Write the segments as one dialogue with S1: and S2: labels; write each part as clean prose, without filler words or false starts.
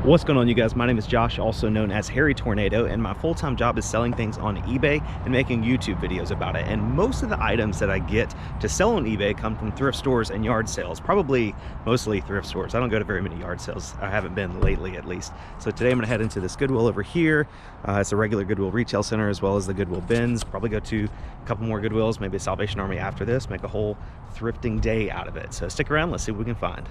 S1: What's going on, you guys? My name is Josh, also known as Harry Tornado, and my full-time job is selling things on eBay and making YouTube videos about it. And most of the items that I get to sell on eBay come from thrift stores and yard sales, probably mostly thrift stores. I don't go to very many yard sales. I haven't been lately, at least. So today I'm gonna head into this Goodwill over here. It's a regular Goodwill retail center as well as the Goodwill bins. Probably go to a couple more Goodwills, maybe a Salvation Army after this, make a whole thrifting day out of it. So stick around, let's see what we can find.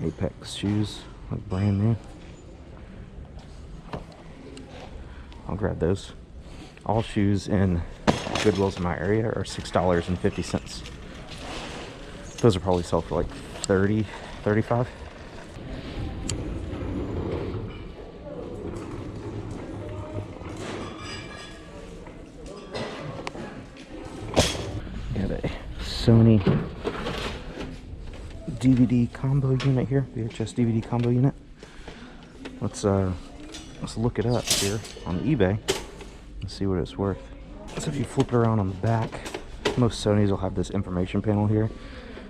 S1: Apex shoes, look brand new. I'll grab those. All shoes in Goodwills in my area are $6.50. Those are probably sell for like 30, 35. Got a Sony DVD combo unit here, VHS DVD combo unit. Let's look it up here on eBay and see what it's worth. So if you flip it around on the back, most Sonys will have this information panel here.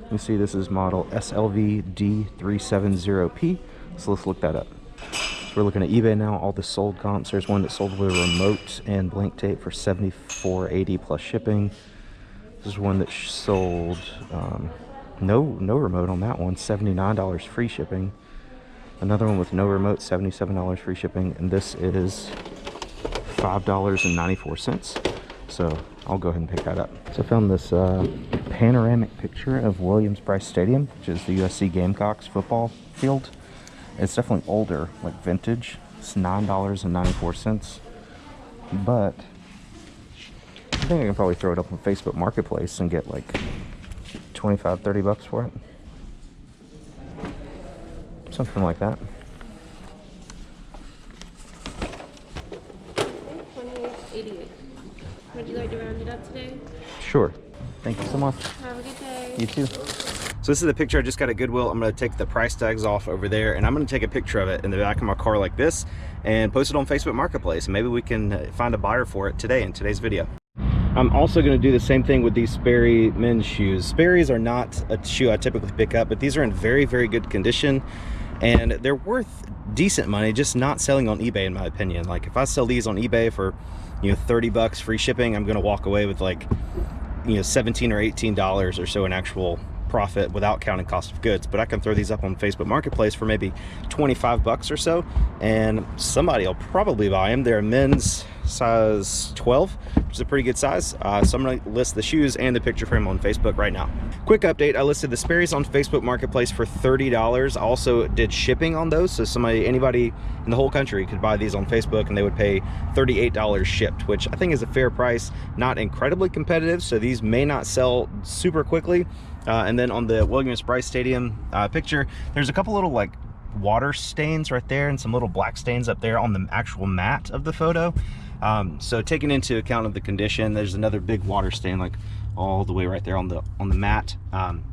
S1: You can see this is model SLV-D370P. So let's look that up. So we're looking at eBay now. All the sold comps. There's one that sold with a remote and blank tape for $74.80 plus shipping. This is one that sold no remote on that one, $79 free shipping. Another one with no remote, $77 free shipping, and this is $5.94. So I'll go ahead and pick that up. So I found this panoramic picture of Williams-Brice Stadium, which is the USC Gamecocks football field. It's definitely older, like vintage. It's $9.94, but I think I can probably throw it up on Facebook Marketplace and get like 25, 30 bucks for it. Something like that.
S2: 28.88. Would you like to round it up today?
S1: Sure. Thank you so much.
S2: Have a good day.
S1: You too. So this is the picture I just got at Goodwill. I'm going to take the price tags off over there, and I'm going to take a picture of it in the back of my car like this and post it on Facebook Marketplace. Maybe we can find a buyer for it today in today's video. I'm also going to do the same thing with these Sperry men's shoes. Sperry's are not a shoe I typically pick up, but these are in very, very good condition, and they're worth decent money, just not selling on eBay in my opinion. Like if I sell these on eBay for, 30 bucks free shipping, I'm going to walk away with like, $17 or $18 or so in actual profit without counting cost of goods. But I can throw these up on Facebook Marketplace for maybe 25 bucks or so, and somebody will probably buy them. They're a men's size 12, which is a pretty good size. So I'm going to list the shoes and the picture frame on Facebook right now. Quick update, I listed the Sperry's on Facebook Marketplace for $30. I also did shipping on those, so anybody in the whole country could buy these on Facebook and they would pay $38 shipped, which I think is a fair price, not incredibly competitive, so these may not sell super quickly. And then on the Williams-Brice Stadium picture, there's a couple little like water stains right there and some little black stains up there on the actual mat of the photo. So taking into account of the condition, there's another big water stain like all the way right there on the mat.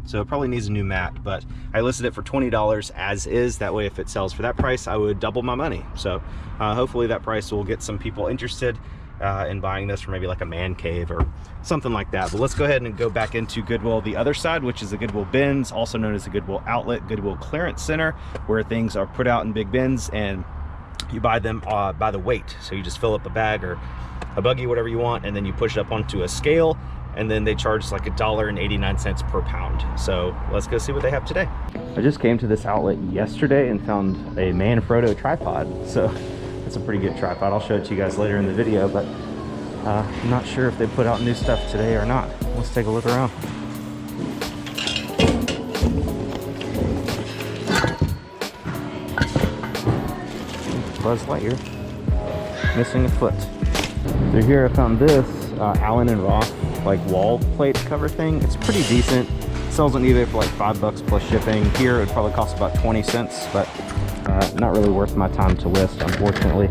S1: So it probably needs a new mat, but I listed it for $20 as is. That way if it sells for that price, I would double my money. So hopefully that price will get some people interested in buying this for maybe like a man cave or something like that. But let's go ahead and go back into Goodwill, the other side, which is the Goodwill bins, also known as the Goodwill outlet, Goodwill clearance center, where things are put out in big bins and you buy them by the weight. So you just fill up a bag or a buggy, whatever you want, and then you push it up onto a scale, and then they charge like $1.89 per pound. So let's go see what they have today. I just came to this outlet yesterday and found a Manfrotto tripod. So it's a pretty good tripod. I'll show it to you guys later in the video, but I'm not sure if they put out new stuff today or not. Let's take a look around. Buzz Lightyear, missing a foot. Through here I found this Allen & Roth like wall plate cover thing. It's pretty decent. It sells on eBay for like $5 plus shipping. Here it would probably cost about 20 cents, but not really worth my time to list, unfortunately.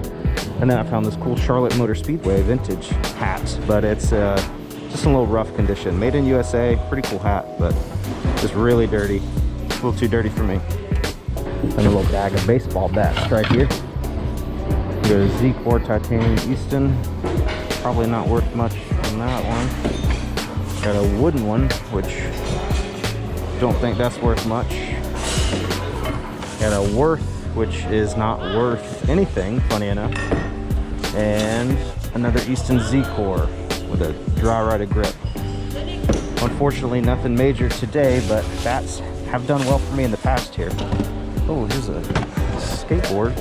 S1: And then I found this cool Charlotte Motor Speedway vintage hat, but it's just in a little rough condition. Made in USA, pretty cool hat, but just really dirty. A little too dirty for me. And a little bag of baseball bats right here. We got a Z-Core Titanium Easton. Probably not worth much on that one. Got a wooden one, which don't think that's worth much. Got a Worth, which is not worth anything, funny enough. And another Easton Z-Core with a dry-rotted grip. Unfortunately, nothing major today, but bats have done well for me in the past here. Oh, here's a skateboard.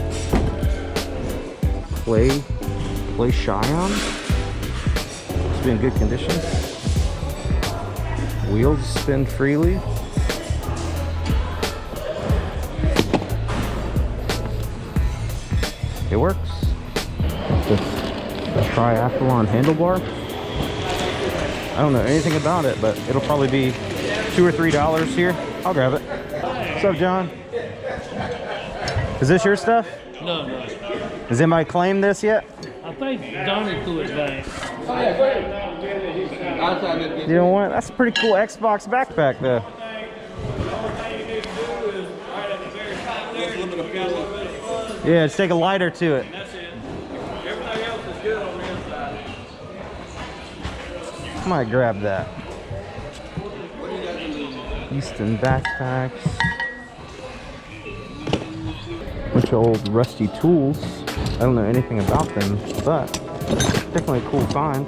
S1: Play Cheyenne. It's been in good condition. Wheels spin freely. It works. This triathlon handlebar. I don't know anything about it, but it'll probably be $2 or $3 here. I'll grab it. What's up, John? Is this your stuff?
S3: No.
S1: Has anybody claimed this yet?
S3: I think Donnie threw it back.
S1: You know what? That's a pretty cool Xbox backpack, though. Yeah, just take a lighter to it.
S3: Everything else is good on the inside.
S1: I might grab that. Easton backpacks. Bunch of old rusty tools. I don't know anything about them, but definitely a cool find.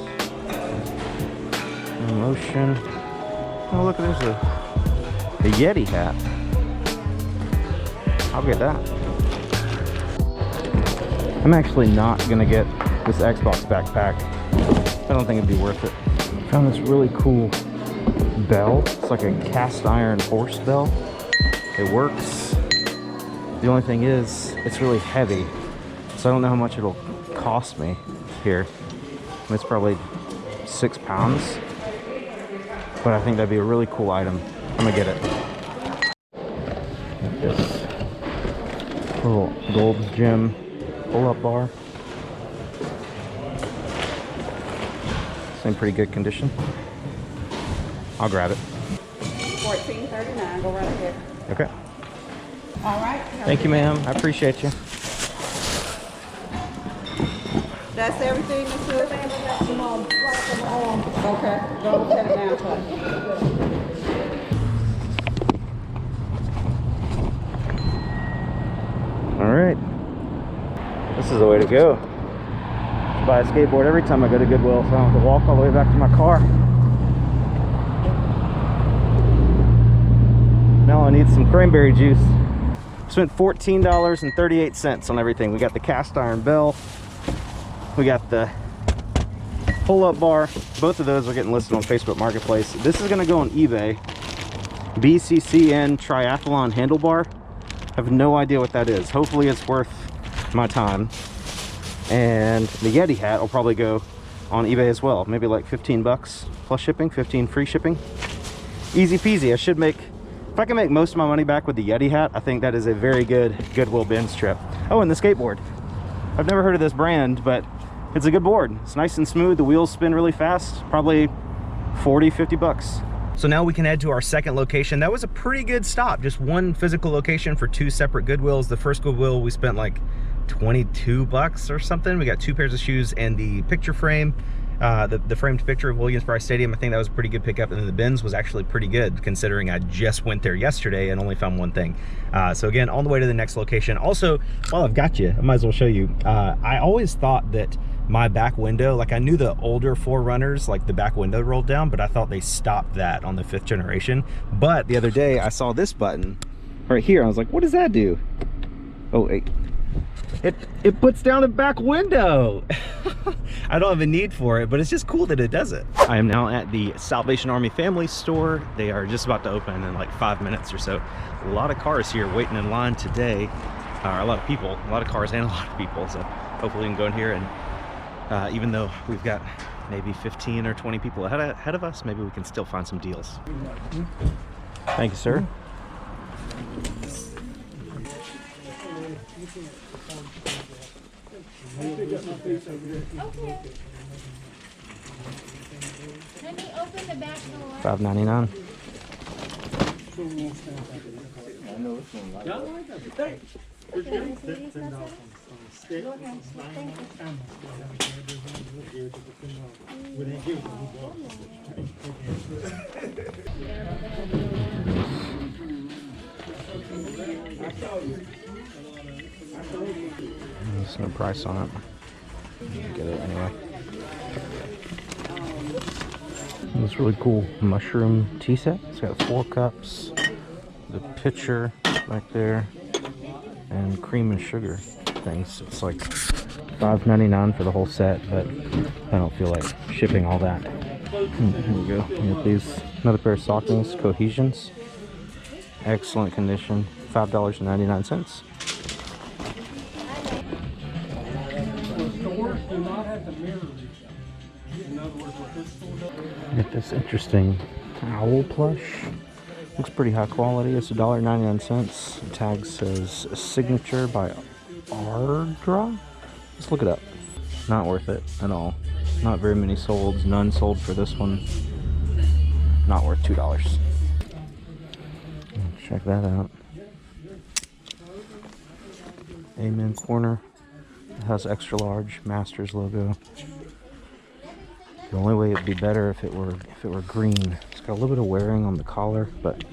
S1: Motion. Oh, look, there's a Yeti hat. I'll get that. I'm actually not gonna get this Xbox backpack. I don't think it'd be worth it. Found this really cool bell. It's like a cast iron horse bell. It works. The only thing is, it's really heavy. So I don't know how much it'll cost me here. It's probably 6 pounds. But I think that'd be a really cool item. I'm gonna get it. This little Gold's Gym pull-up bar. It's in pretty good condition. I'll grab it.
S4: $14.39. Go right ahead.
S1: Okay.
S4: All right.
S1: Thank you, ma'am. I appreciate you.
S4: That's everything, Miss Hood? Okay. Go set it down, please.
S1: All right. This is the way to go. I buy a skateboard every time I go to Goodwill, so I don't have to walk all the way back to my car. Now I need some cranberry juice. Spent $14.38 on everything. We got the cast iron bell. We got the pull-up bar. Both of those are getting listed on Facebook Marketplace. This is going to go on eBay. BCCN Triathlon Handlebar. I have no idea what that is. Hopefully it's worth my time. And the Yeti hat will probably go on eBay as well. Maybe like 15 bucks plus shipping, 15 free shipping. Easy peasy. I should make, if I can make most of my money back with the Yeti hat, I think that is a very good Goodwill Bins trip. Oh, and the skateboard. I've never heard of this brand, but it's a good board. It's nice and smooth. The wheels spin really fast. Probably 40, 50 bucks. So now we can head to our second location. That was a pretty good stop. Just one physical location for two separate Goodwills. The first Goodwill, we spent like 22 bucks or something. We got 2 pairs of shoes and the picture frame, the framed picture of Williams-Brice Stadium. I think that was a pretty good pickup. And then the bins was actually pretty good considering I just went there yesterday and only found one thing. So again, on the way to the next location. Also, while I've got you, I might as well show you. I always thought that my back window, like I knew the older 4Runners, like the back window rolled down, but I thought they stopped that on the 5th generation. But the other day I saw this button right here. I was like, what does that do? Oh, wait. It puts down the back window. I don't have a need for it, but it's just cool that it does it. I am now at the Salvation Army Family Store. They are just about to open in like 5 minutes or so. A lot of cars here waiting in line today. A lot of people, a lot of cars and a lot of people. So hopefully we can go in here and even though we've got maybe 15 or 20 people ahead of us, maybe we can still find some deals. Thank you, sir.
S5: Okay. Let me open the back door.
S1: $5.99. There's no price on it. Get it anyway. This really cool mushroom tea set. It's got 4 cups, the pitcher right there, and cream and sugar things. It's like $5.99 for the whole set, but I don't feel like shipping all that. Here we go. You get these. Another pair of stockings, Cohesions. Excellent condition. $5.99. Get this interesting owl plush. Looks pretty high quality. It's $1.99. The tag says Signature by Ardra. Let's look it up. Not worth it at all. Not very many sold. None sold for this one. Not worth $2. Check that out. Amen corner. It has extra large Masters logo. The only way it'd be better if it were green. It's got a little bit of wearing on the collar, but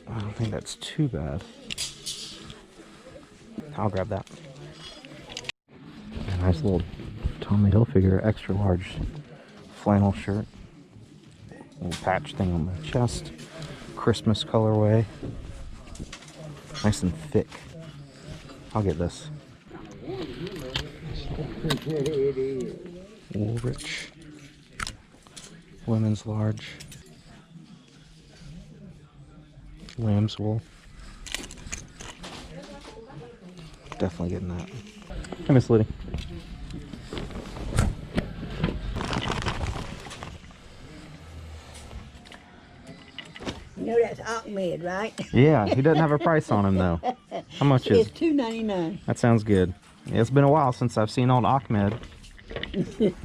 S1: I don't think that's too bad. I'll grab that. A nice little Tommy Hilfiger extra large flannel shirt. Little patch thing on the chest. Christmas colorway. Nice and thick. I'll get this. Woolrich. Women's large. Lamb's wool. Definitely getting that. Hi, Miss Liddy.
S5: You know that's Ahmed, right?
S1: Yeah, he doesn't have a price on him though. How much is
S5: It's $2.99.
S1: that? Sounds good. It's been a while since I've seen old Ahmed.
S5: And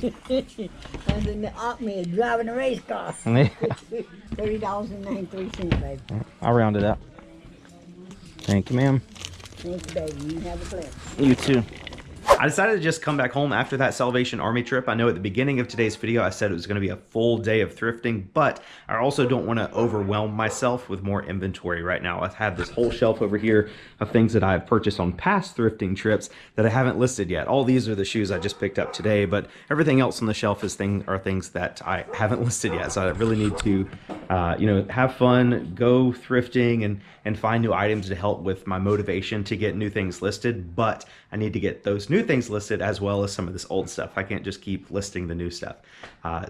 S5: then the Ahmed driving a race car. $30.93, baby.
S1: I'll round it up. Thank you, ma'am.
S5: Thank you, baby. You have a blessing.
S1: You too. I decided to just come back home after that Salvation Army trip. I know at the beginning of today's video I said it was going to be a full day of thrifting, but I also don't want to overwhelm myself with more inventory right now. I have this whole shelf over here of things that I've purchased on past thrifting trips that I haven't listed yet. All these are the shoes I just picked up today, but everything else on the shelf is things that I haven't listed yet. So I really need to have fun, go thrifting and find new items to help with my motivation to get new things listed, but I need to get those new things listed as well as some of this old stuff. I can't just keep listing the new stuff.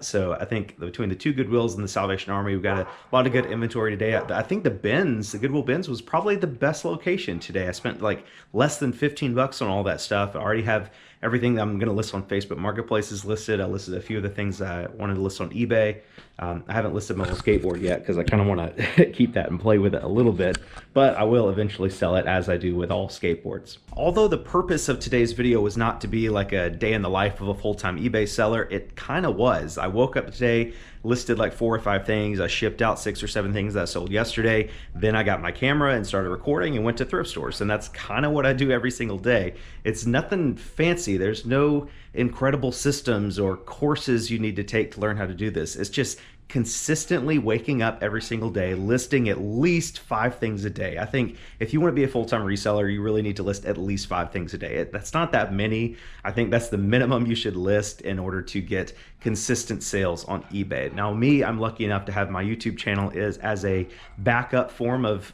S1: So I think between the two Goodwills and the Salvation Army, we've got a lot of good inventory today. I think the Goodwill bins was probably the best location today. I spent like less than 15 bucks on all that stuff. I already have everything that I'm going to list on Facebook Marketplace is listed. I listed a few of the things I wanted to list on eBay. I haven't listed my little skateboard yet because I kind of want to keep that and play with it a little bit, but I will eventually sell it as I do with all skateboards. Although the purpose of today's video was not to be like a day in the life of a full-time eBay seller, it kind of was. I woke up today, listed like 4 or 5 things. I shipped out 6 or 7 things that I sold yesterday. Then I got my camera and started recording and went to thrift stores. And that's kind of what I do every single day. It's nothing fancy. There's no incredible systems or courses you need to take to learn how to do this. It's just consistently waking up every single day, listing at least 5 things a day. I think if you want to be a full-time reseller, you really need to list at least 5 things a day. That's not that many. I think that's the minimum you should list in order to get consistent sales on eBay. Now me, I'm lucky enough to have my YouTube channel as a backup form of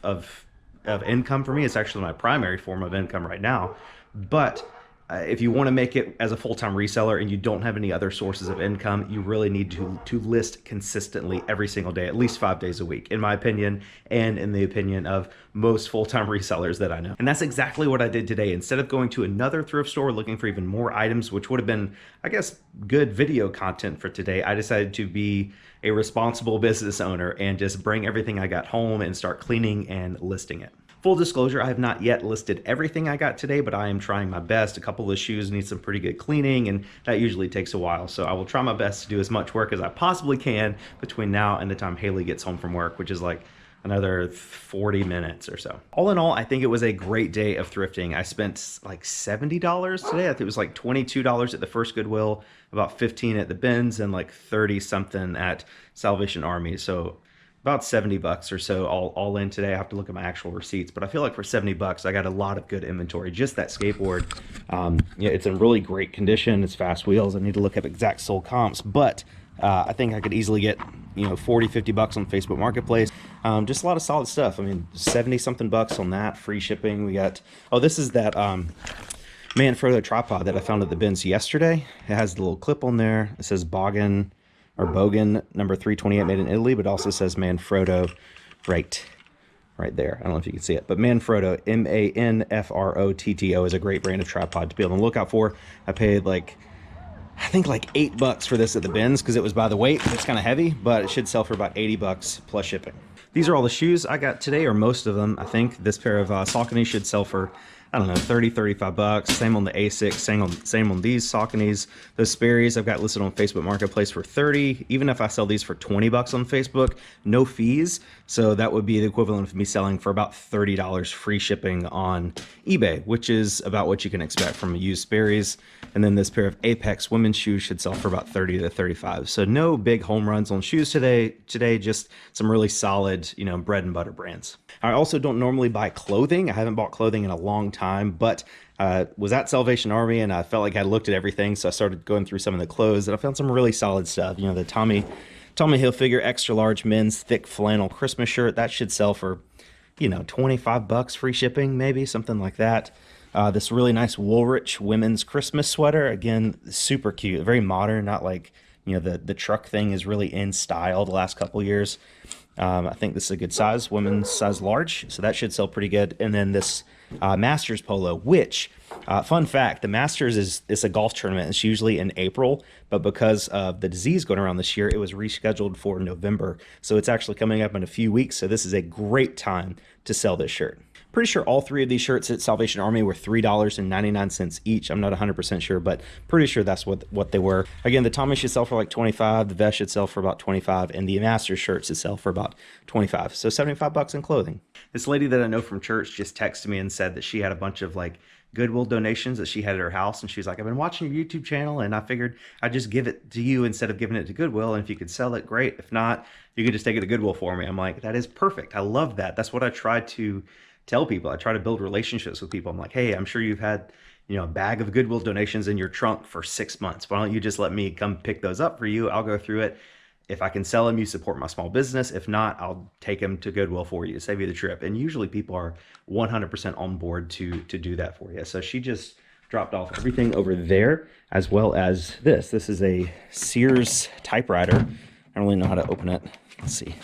S1: income for me. It's actually my primary form of income right now. But if you want to make it as a full-time reseller and you don't have any other sources of income, you really need to list consistently every single day, at least 5 days a week, in my opinion, and in the opinion of most full-time resellers that I know. And that's exactly what I did today. Instead of going to another thrift store looking for even more items, which would have been, I guess, good video content for today, I decided to be a responsible business owner and just bring everything I got home and start cleaning and listing it. Full disclosure, I have not yet listed everything I got today, but I am trying my best. A couple of the shoes need some pretty good cleaning, and that usually takes a while. So I will try my best to do as much work as I possibly can between now and the time Haley gets home from work, which is like another 40 minutes or so. All in all, I think it was a great day of thrifting. I spent like $70 today. I think it was like $22 at the first Goodwill, about 15 at the bins, and like 30 something at Salvation Army. So about 70 bucks or so all in today. I have to look at my actual receipts, but I feel like for 70 bucks, I got a lot of good inventory. Just that skateboard, yeah, it's in really great condition. It's fast wheels. I need to look up exact sold comps, but I think I could easily get, you know, 40, 50 bucks on Facebook Marketplace. Just a lot of solid stuff. I mean, 70 something bucks on that, free shipping. We got, oh, this is that Manfrotto tripod that I found at the bins yesterday. It has the little clip on there. It says Bogan number 328, made in Italy, but also says Manfrotto right there. I don't know if you can see it, but Manfrotto, Manfrotto, is a great brand of tripod to be on the lookout for. I paid like, I think like $8 for this at the bins because it was by the weight. It's kind of heavy, but it should sell for about 80 bucks plus shipping. These are all the shoes I got today, or most of them. I think this pair of Saucony should sell for, I don't know, 30, 35 bucks. Same on the Asics, same on these Sauconys. Those Sperry's I've got listed on Facebook Marketplace for 30. Even if I sell these for 20 bucks on Facebook, no fees. So that would be the equivalent of me selling for about $30 free shipping on eBay, which is about what you can expect from a used Sperry's. And then this pair of Apex women's shoes should sell for about 30 to 35. So no big home runs on shoes today, just some really solid, you know, bread and butter brands. I also don't normally buy clothing. I haven't bought clothing in a long time, but was at Salvation Army and I felt like I looked at everything. So I started going through some of the clothes and I found some really solid stuff. You know, the Tommy Hilfiger extra large men's thick flannel Christmas shirt, that should sell for, you know, 25 bucks free shipping, maybe something like that. This really nice Woolrich women's Christmas sweater, again, super cute, very modern, not like, you know, the truck thing is really in style the last couple years. I think this is a good size, women's size large, so that should sell pretty good. And then this Masters polo, which, fun fact, the Masters is a golf tournament. It's usually in April, but because of the disease going around this year, it was rescheduled for November. So it's actually coming up in a few weeks, so this is a great time to sell this shirt. Pretty sure all three of these shirts at Salvation Army were $3.99 each. I'm not 100% sure, but pretty sure that's what they were. Again, the Tommy should sell for like 25, the vest should sell for about 25, and the Masters shirt should sell for about 25. So 75 bucks in clothing. This lady that I know from church just texted me and said that she had a bunch of like Goodwill donations that she had at her house, and she's like, I've been watching your YouTube channel and I figured I'd just give it to you instead of giving it to Goodwill, and if you could sell it, great. If not, you could just take it to Goodwill for me. I'm like, that is perfect. I love that. That's what I try to tell people. I try to build relationships with people. I'm like, hey, I'm sure you've had, you know, a bag of Goodwill donations in your trunk for 6 months. Why don't you just let me come pick those up for you? I'll go through it. If I can sell them, you support my small business. If not, I'll take them to Goodwill for you, save you the trip. And usually people are 100% on board to do that for you. So she just dropped off everything over there, as well as this. This is a Sears typewriter. I don't really know how to open it. Let's see.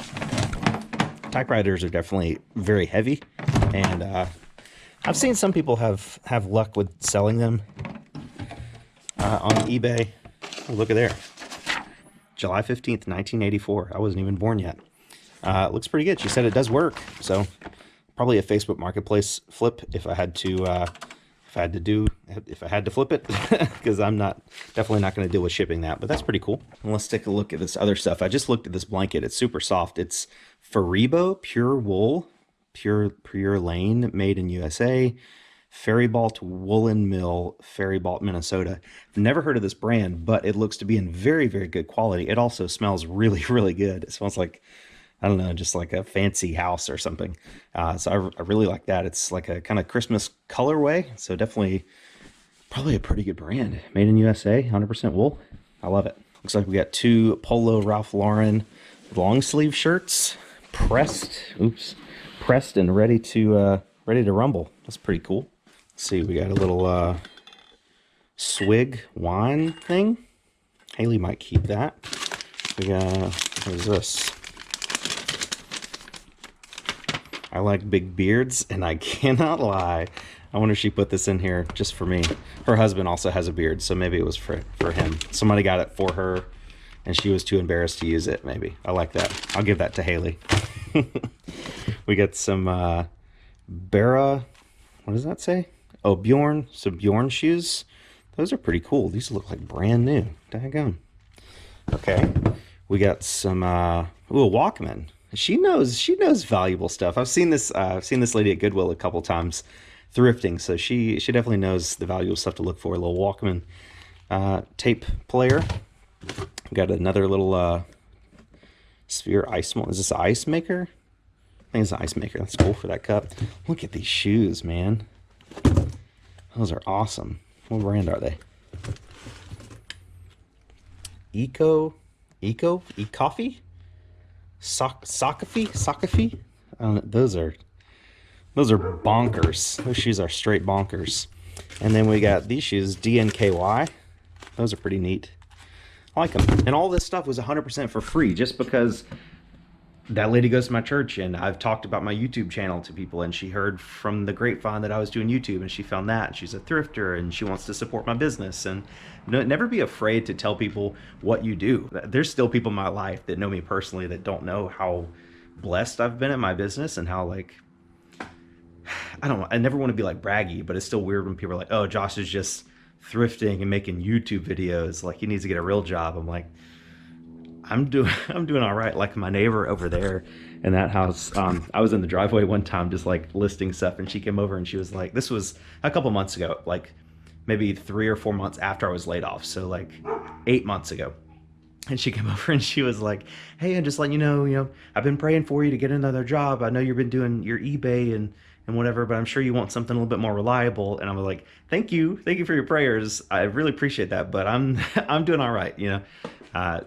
S1: Typewriters are definitely very heavy, and I've seen some people have luck with selling them on eBay. Oh, look at there. July 15th, 1984. I wasn't even born yet. It looks pretty good. She said it does work, so probably a Facebook Marketplace flip if I had to flip it, because I'm definitely not going to deal with shipping that, but that's pretty cool. And let's take a look at this other stuff. I just looked at this blanket. It's super soft. It's Faribo Pure Wool, Pure Lane, made in USA, Faribault Woolen Mill, Faribault, Minnesota. I've never heard of this brand, but it looks to be in very, very good quality. It also smells really, really good. It smells like, I don't know, just like a fancy house or something. So I really like that. It's like a kind of Christmas colorway. So definitely probably a pretty good brand. Made in USA, 100% wool. I love it. Looks like we got two Polo Ralph Lauren long sleeve shirts, pressed and ready to rumble. That's pretty cool. Let's see, we got a little swig wine thing. Haley might keep that. We got, what is this? I like big beards, and I cannot lie. I wonder if she put this in here just for me. Her husband also has a beard, so maybe it was for him. Somebody got it for her, and she was too embarrassed to use it, maybe. I like that. I'll give that to Haley. We got some Bara, what does that say? Oh, Bjorn, some Bjorn shoes. Those are pretty cool. These look like brand new. Daggone. Okay. We got some, ooh, a Walkman. She knows valuable stuff. I've seen this lady at Goodwill a couple times thrifting, so she definitely knows the valuable stuff to look for. A little Walkman tape player. We got another little sphere ice. Is this an ice maker? I think it's an ice maker. That's cool for that cup. Look at these shoes, man. Those are awesome. What brand are they? Coffee? Sockafee? I don't know. Those are bonkers. Those shoes are straight bonkers. And then we got these shoes, DNKY. Those are pretty neat. I like them. And all this stuff was 100% for free, just because that lady goes to my church, and I've talked about my YouTube channel to people, and she heard from the grapevine that I was doing YouTube, and she found that, and she's a thrifter, and she wants to support my business. And never be afraid to tell people what you do. There's still people in my life that know me personally that don't know how blessed I've been at my business, and how, like, I don't know, I never want to be like braggy, but it's still weird when people are like, oh, Josh is just thrifting and making YouTube videos, like he needs to get a real job. I'm like, I'm doing all right. Like my neighbor over there in that house, I was in the driveway one time just like listing stuff, and she came over and she was like, this was a couple months ago, like maybe 3 or 4 months after I was laid off, so like 8 months ago. And she came over and she was like, hey, and just letting you know, I've been praying for you to get another job. I know you've been doing your eBay and whatever, but I'm sure you want something a little bit more reliable. And I was like, thank you for your prayers. I really appreciate that, but I'm doing all right,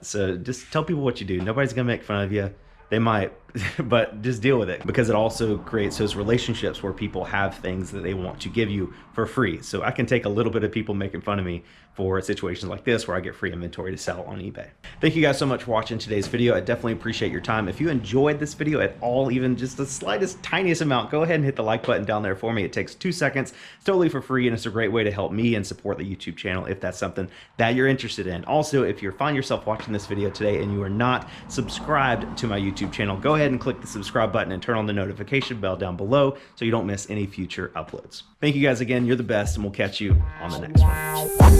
S1: So just tell people what you do. Nobody's gonna make fun of you. They might, but just deal with it, because it also creates those relationships where people have things that they want to give you for free. So I can take a little bit of people making fun of me for situations like this where I get free inventory to sell on eBay. Thank you guys so much for watching today's video. I definitely appreciate your time. If you enjoyed this video at all, even just the slightest, tiniest amount, go ahead and hit the like button down there for me. It takes 2 seconds. It's totally for free, and it's a great way to help me and support the YouTube channel if that's something that you're interested in. Also, if you find yourself watching this video today and you are not subscribed to my YouTube channel, go ahead and click the subscribe button and turn on the notification bell down below so you don't miss any future uploads. Thank you guys again. You're the best, and we'll catch you on the next one.